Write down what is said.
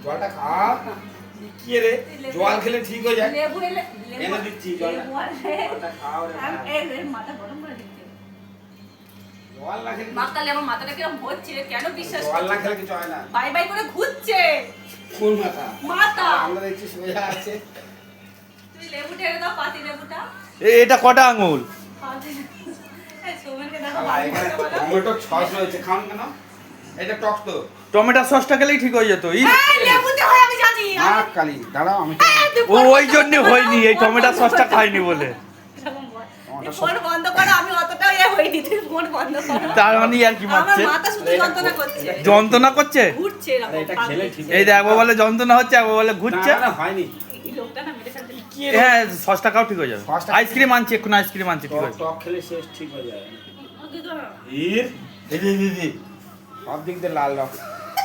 জলটা খা। কি রে জল খেলে ঠিক হয়ে যায়। লেবু এনে দিচ্ছি জলটা খাও রে। এই মাথা গরম করে দিচ্ছি। জল না খেলে মা কালে আমার মাথাটা কিরকম হচ্ছে কেন বিশ্বাস জল না খেলে কিছু হয় না। বাই বাই করে ঘুরছে কোন মাথা? মাথা। আমরা দেখছি সোজা আছে। তুই লেবু ঢেলে দাও পাতি লেবুটা। এটা কটা আঙুল? এই সোমেনকে দেখো আর এখানে টমেটো সস রয়েছে, খান কেন? এটা টক তো। টমেটো সসটা খেলেই ঠিক হয়ে যেত। এই লেবুতে হয় আমি জানি। না কালি দাঁড়াও আমি ও ওই জন্য হয়নি, এই টমেটো সসটা খাইনি বলে। ফোন বন্ধ করো, আমি অতটাও হইনি, তুই ফোন বন্ধ করো। তার মানে আর কি আমার মারছে? মাথা শুধু যন্ত্রণা করছে। যন্ত্রণা করছে? ঘুরছে এরকম। এটা খেলে ঠিক এই দেখ, একবার বলে যন্ত্রণা হচ্ছে, একবার বলে ঘুরছে। না হয়নি। এই লোকটা না মেরে ফেলতে। হ্যাঁ, সসটা খাও ঠিক হয়ে যাবে। সসটা- আইসক্রিম আনছি, এখন আইসক্রিম আনছি, ঠিক টক আছে। টক খেলে শেষ ঠিক হয়ে যায়। ওকে তো সব দিক দিয়ে লাল রং।